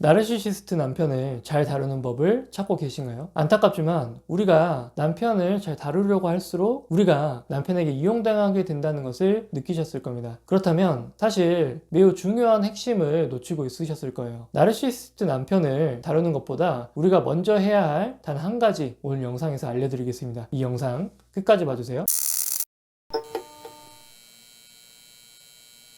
나르시시스트 남편을 잘 다루는 법을 찾고 계신가요? 안타깝지만 우리가 남편을 잘 다루려고 할수록 우리가 남편에게 이용당하게 된다는 것을 느끼셨을 겁니다. 그렇다면 사실 매우 중요한 핵심을 놓치고 있으셨을 거예요. 나르시시스트 남편을 다루는 것보다 우리가 먼저 해야 할 단 한 가지 오늘 영상에서 알려드리겠습니다. 이 영상 끝까지 봐주세요.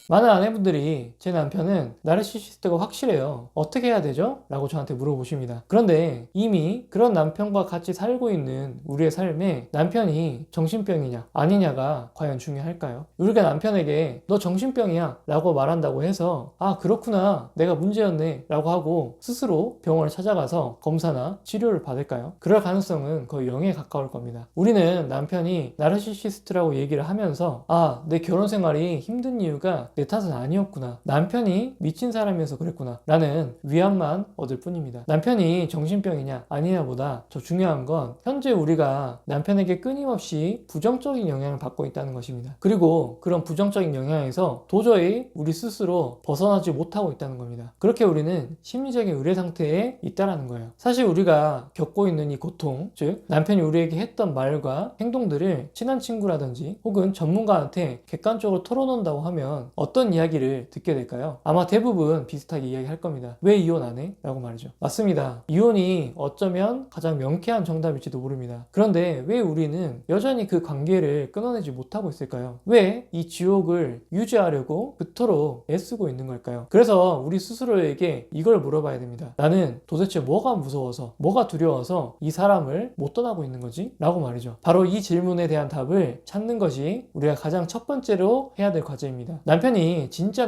많은 아내분들이 제 남편은 나르시시스트가 확실해요. 어떻게 해야 되죠? 라고 저한테 물어보십니다. 그런데 이미 그런 남편과 같이 살고 있는 우리의 삶에 남편이 정신병이냐 아니냐가 과연 중요할까요? 우리가 남편에게 너 정신병이야 라고 말한다고 해서 아 그렇구나 내가 문제였네 라고 하고 스스로 병원을 찾아가서 검사나 치료를 받을까요? 그럴 가능성은 거의 0에 가까울 겁니다. 우리는 남편이 나르시시스트라고 얘기를 하면서 아 내 결혼 생활이 힘든 이유가 내 탓은 아니었구나. 남편이 미친 사람이어서 그랬구나. 라는 위안만 얻을 뿐입니다. 남편이 정신병이냐 아니냐보다 더 중요한 건 현재 우리가 남편에게 끊임없이 부정적인 영향을 받고 있다는 것입니다. 그리고 그런 부정적인 영향에서 도저히 우리 스스로 벗어나지 못하고 있다는 겁니다. 그렇게 우리는 심리적인 의뢰 상태에 있다는 거예요. 사실 우리가 겪고 있는 이 고통, 즉 남편이 우리에게 했던 말과 행동들을 친한 친구라든지 혹은 전문가한테 객관적으로 털어놓는다고 하면 어떤 이야기를 듣게 될까요? 아마 대부분 비슷하게 이야기할 겁니다. 왜 이혼 안 해? 라고 말이죠. 맞습니다. 이혼이 어쩌면 가장 명쾌한 정답일지도 모릅니다. 그런데 왜 우리는 여전히 그 관계를 끊어내지 못하고 있을까요? 왜 이 지옥을 유지하려고 그토록 애쓰고 있는 걸까요? 그래서 우리 스스로에게 이걸 물어봐야 됩니다. 나는 도대체 뭐가 무서워서, 뭐가 두려워서 이 사람을 못 떠나고 있는 거지? 라고 말이죠. 바로 이 질문에 대한 답을 찾는 것이 우리가 가장 첫 번째로 해야 될 과제입니다. 남편이 진짜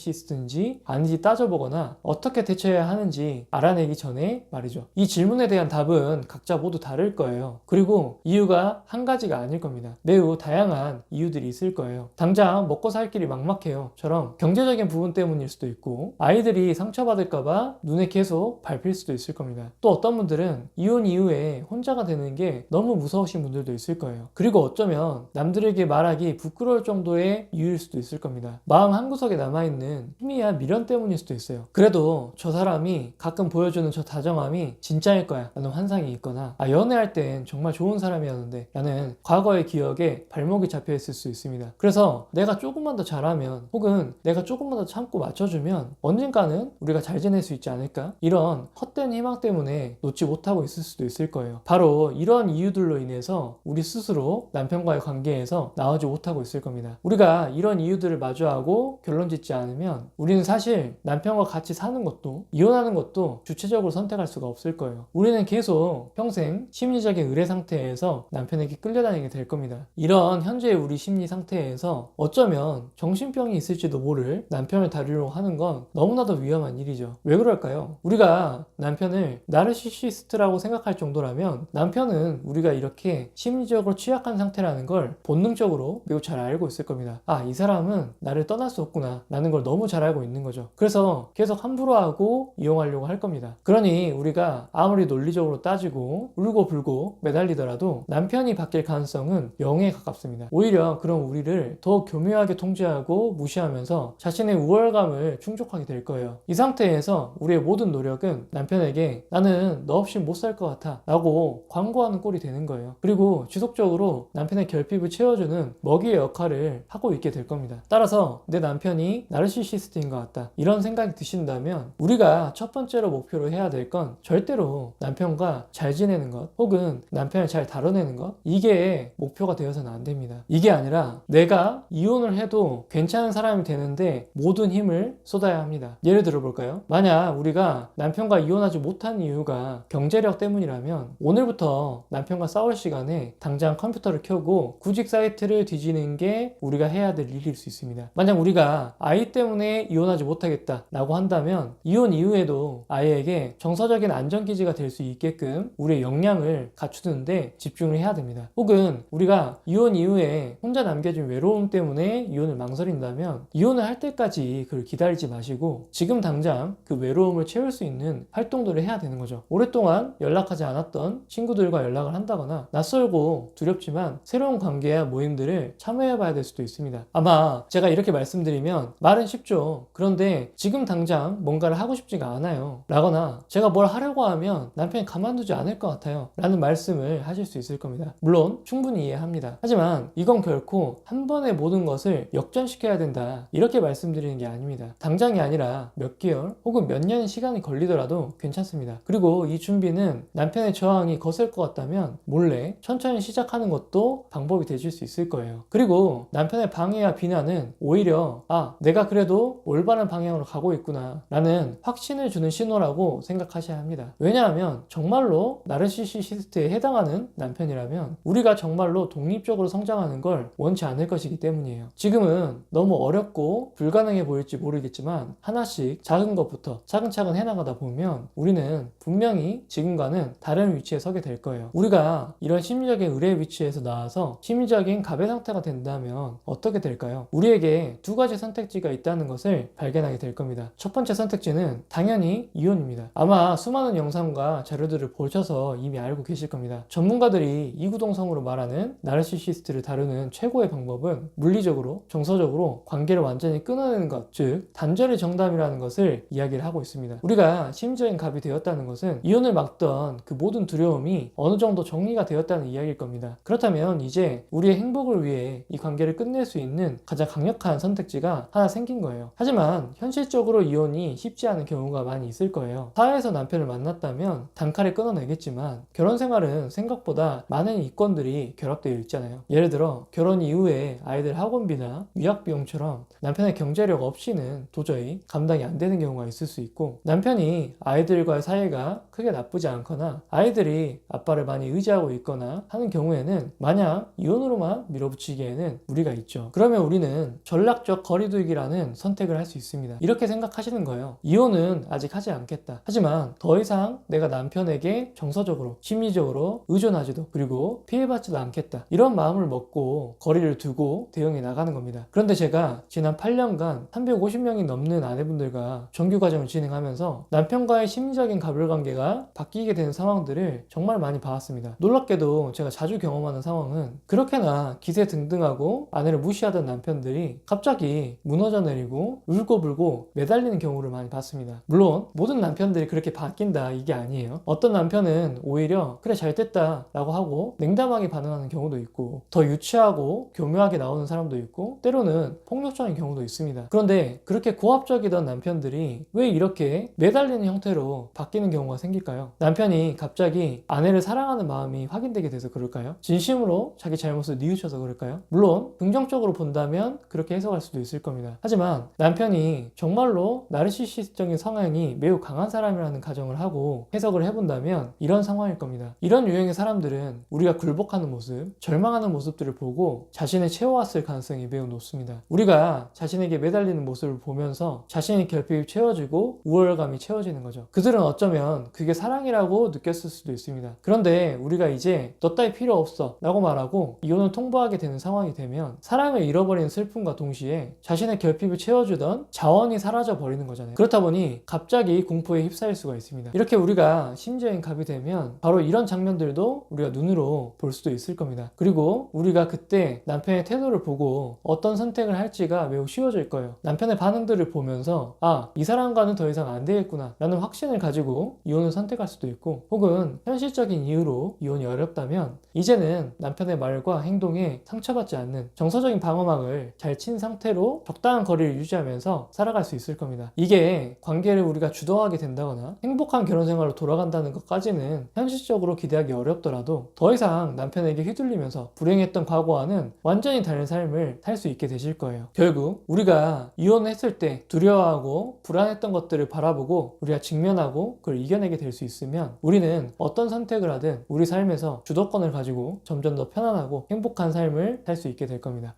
나르시시스트인지 아닌지 따져보거나 어떻게 대처해야 하는지 알아내기 전에 말이죠. 이 질문에 대한 답은 각자 모두 다를 거예요. 그리고 이유가 한 가지가 아닐 겁니다. 매우 다양한 이유들이 있을 거예요. 당장 먹고 살 길이 막막해요 처럼 경제적인 부분 때문일 수도 있고 아이들이 상처받을까봐 눈에 계속 밟힐 수도 있을 겁니다. 또 어떤 분들은 이혼 이후에 혼자가 되는 게 너무 무서우신 분들도 있을 거예요. 그리고 어쩌면 남들에게 말하기 부끄러울 정도의 이유일 수도 있을 겁니다. 마음 한구석에 남아있는 희미한 미련 때문일 수도 있어요. 그래도 저 사람이 가끔 보여주는 저 다정함이 진짜일 거야 라는 환상이 있거나 아 연애할 땐 정말 좋은 사람이었는데 라는 과거의 기억에 발목이 잡혀 있을 수 있습니다. 그래서 내가 조금만 더 잘하면 혹은 내가 조금만 더 참고 맞춰주면 언젠가는 우리가 잘 지낼 수 있지 않을까? 이런 헛된 희망 때문에 놓지 못하고 있을 수도 있을 거예요. 바로 이런 이유들로 인해서 우리 스스로 남편과의 관계에서 나오지 못하고 있을 겁니다. 우리가 이런 이유들을 마주하고 결론 짓지 않으면 우리는 사실 남편과 같이 사는 것도 이혼하는 것도 주체적으로 선택할 수가 없을 거예요. 우리는 계속 평생 심리적인 의뢰 상태에서 남편에게 끌려다니게 될 겁니다. 이런 현재의 우리 심리 상태에서 어쩌면 정신병이 있을지도 모를 남편을 다루려고 하는 건 너무나도 위험한 일이죠. 왜 그럴까요? 우리가 남편을 나르시시스트라고 생각할 정도라면 남편은 우리가 이렇게 심리적으로 취약한 상태라는 걸 본능적으로 매우 잘 알고 있을 겁니다. 아, 이 사람은 나를 떠날 수 없구나 라는 걸 너무 잘 알고 있는 거죠. 그래서 계속 함부로 하고 이용하려고 할 겁니다. 그러니 우리가 아무리 논리적으로 따지고 울고불고 매달리더라도 남편이 바뀔 가능성은 0에 가깝습니다. 오히려 그런 우리를 더 교묘하게 통제하고 무시하면서 자신의 우월감을 충족하게 될 거예요. 이 상태에서 우리의 모든 노력은 남편에게 나는 너 없이 못 살 것 같아 라고 광고하는 꼴이 되는 거예요. 그리고 지속적으로 남편의 결핍을 채워주는 먹이의 역할을 하고 있게 될 겁니다. 따라서 내 남편이 나르시시스트인 것 같다 이런 생각이 드신다면 우리가 첫 번째로 목표로 해야 될 건 절대로 남편과 잘 지내는 것 혹은 남편을 잘 다뤄내는 것 이게 목표가 되어서는 안 됩니다. 이게 아니라 내가 이혼을 해도 괜찮은 사람이 되는데 모든 힘을 쏟아야 합니다. 예를 들어 볼까요? 만약 우리가 남편과 이혼하지 못한 이유가 경제력 때문이라면 오늘부터 남편과 싸울 시간에 당장 컴퓨터를 켜고 구직 사이트를 뒤지는 게 우리가 해야 될 일일 수 있습니다. 만약 우리가 아이 때문에 이혼하지 못하겠다 라고 한다면 이혼 이후에도 아이에게 정서적인 안전기지가 될 수 있게끔 우리의 역량을 갖추는데 집중을 해야 됩니다. 혹은 우리가 이혼 이후에 혼자 남겨진 외로움 때문에 이혼을 망설인다면 이혼을 할 때까지 그걸 기다리지 마시고 지금 당장 그 외로움을 채울 수 있는 활동들을 해야 되는 거죠. 오랫동안 연락하지 않았던 친구들과 연락을 한다거나 낯설고 두렵지만 새로운 관계와 모임들을 참여해 봐야 될 수도 있습니다. 아마 제가 이렇게 말씀드리면 말은 쉽죠. 그런데 지금 당장 뭔가를 하고 싶지가 않아요. 라거나 제가 뭘 하려고 하면 남편이 가만두지 않을 것 같아요. 라는 말씀을 하실 수 있을 겁니다. 물론 충분히 이해합니다. 하지만 이건 결코 한 번에 모든 것을 역전시켜야 된다. 이렇게 말씀드리는 게 아닙니다. 당장이 아니라 몇 개월 혹은 몇 년의 시간이 걸리더라도 괜찮습니다. 그리고 이 준비는 남편의 저항이 거셀 것 같다면 몰래 천천히 시작하는 것도 방법이 되실 수 있을 거예요. 그리고 남편의 방해와 비난은 오히려 내가 그래도 올바른 방향으로 가고 있구나 라는 확신을 주는 신호라고 생각하셔야 합니다. 왜냐하면 정말로 나르시시스트에 해당하는 남편이라면 우리가 정말로 독립적으로 성장하는 걸 원치 않을 것이기 때문이에요. 지금은 너무 어렵고 불가능해 보일지 모르겠지만 하나씩 작은 것부터 차근차근 해나가다 보면 우리는 분명히 지금과는 다른 위치에 서게 될 거예요. 우리가 이런 심리적인 의뢰의 위치에서 나와서 심리적인 갑의 상태가 된다면 어떻게 될까요? 우리에게 두 가지 선택지가 있다는 것을 발견하게 될 겁니다. 첫 번째 선택지는 당연히 이혼입니다. 아마 수많은 영상과 자료들을 보셔서 이미 알고 계실 겁니다. 전문가들이 이구동성으로 말하는 나르시시스트를 다루는 최고의 방법은 물리적으로, 정서적으로 관계를 완전히 끊어내는 것, 즉 단절이 정답이라는 것을 이야기를 하고 있습니다. 우리가 심리적인 갑이 되었다는 것은 이혼을 막던 그 모든 두려움이 어느 정도 정리가 되었다는 이야기일 겁니다. 그렇다면 이제 우리의 행복을 위해 이 관계를 끝낼 수 있는 가장 강력한 선택지가 하나 생긴 거예요. 하지만 현실적으로 이혼이 쉽지 않은 경우가 많이 있을 거예요. 사회에서 남편을 만났다면 단칼에 끊어내겠지만 결혼 생활은 생각보다 많은 이권들이 결합되어 있잖아요. 예를 들어 결혼 이후에 아이들 학원비나 유학 비용처럼 남편의 경제력 없이는 도저히 감당이 안 되는 경우가 있을 수 있고, 남편이 아이들과의 사이가 크게 나쁘지 않거나 아이들이 아빠를 많이 의지하고 있거나 하는 경우에는 마냥 이혼으로만 밀어붙이기에는 무리가 있죠. 그러면 우리는 전략적 거리두기라는 선택을 할 수 있습니다. 이렇게 생각하시는 거예요. 이혼은 아직 하지 않겠다. 하지만 더 이상 내가 남편에게 정서적으로, 심리적으로 의존하지도 그리고 피해받지도 않겠다. 이런 마음을 먹고 거리를 두고 대응해 나가는 겁니다. 그런데 제가 지난 8년간 350명이 넘는 아내분들과 정규 과정을 진행하면서 남편과의 심리적인 가불관계가 바뀌게 되는 상황들을 정말 많이 봐왔습니다. 놀랍게도 제가 자주 경험하는 상황은 그렇게나 기세등등하고 아내를 무시하던 남편들이 갑자기 무너져 내리고 울고불고 매달리는 경우를 많이 봤습니다. 물론 모든 남편들이 그렇게 바뀐다 이게 아니에요. 어떤 남편은 오히려 그래 잘됐다 라고 하고 냉담하게 반응하는 경우도 있고, 더 유치하고 교묘하게 나오는 사람도 있고, 때로는 폭력적인 경우도 있습니다. 그런데 그렇게 고압적이던 남편들이 왜 이렇게 매달리는 형태로 바뀌는 경우가 생길까요? 남편이 갑자기 아내를 사랑하는 마음이 확인되게 돼서 그럴까요? 진심으로 자기 잘못을 뉘우쳐서 그럴까요? 물론 긍정적으로 본다면 그렇게 해석할 수도 있을 겁니다. 하지만 남편이 정말로 나르시시스적인 성향이 매우 강한 사람이라는 가정을 하고 해석을 해본다면 이런 상황일 겁니다. 이런 유형의 사람들은 우리가 굴복하는 모습, 절망하는 모습들을 보고 자신을 채워왔을 가능성이 매우 높습니다. 우리가 자신에게 매달리는 모습을 보면서 자신의 결핍이 채워지고 우월감이 채워지는 거죠. 그들은 어쩌면 그게 사랑이라고 느꼈을 수도 있습니다. 그런데 우리가 이제 너 따위 필요 없어 라고 말하고 이혼을 통보하게 되는 상황이 되면 사랑을 잃어버리는 슬픔과 동시에 자신의 결핍을 채워주던 자원이 사라져 버리는 거잖아요. 그렇다 보니 갑자기 공포에 휩싸일 수가 있습니다. 이렇게 우리가 심지어인 갑이 되면 바로 이런 장면들도 우리가 눈으로 볼 수도 있을 겁니다. 그리고 우리가 그때 남편의 태도를 보고 어떤 선택을 할지가 매우 쉬워질 거예요. 남편의 반응들을 보면서 이 사람과는 더 이상 안 되겠구나 라는 확신을 가지고 이혼을 선택할 수도 있고, 혹은 현실적인 이유로 이혼이 어렵다면 이제는 남편의 말과 행동에 상처받지 않는 정서적인 방어막을 잘 친 상태로 적당한 거리를 유지하면서 살아갈 수 있을 겁니다. 이게 관계를 우리가 주도하게 된다거나 행복한 결혼 생활로 돌아간다는 것까지는 현실적으로 기대하기 어렵더라도 더 이상 남편에게 휘둘리면서 불행했던 과거와는 완전히 다른 삶을 살 수 있게 되실 거예요. 결국 우리가 이혼했을 때 두려워하고 불안했던 것들을 바라보고 우리가 직면하고 그걸 이겨내게 될 수 있으면 우리는 어떤 선택을 하든 우리 삶에서 주도권을 가지고 점점 더 편안하고 행복한 삶을 살 수 있게 될 겁니다.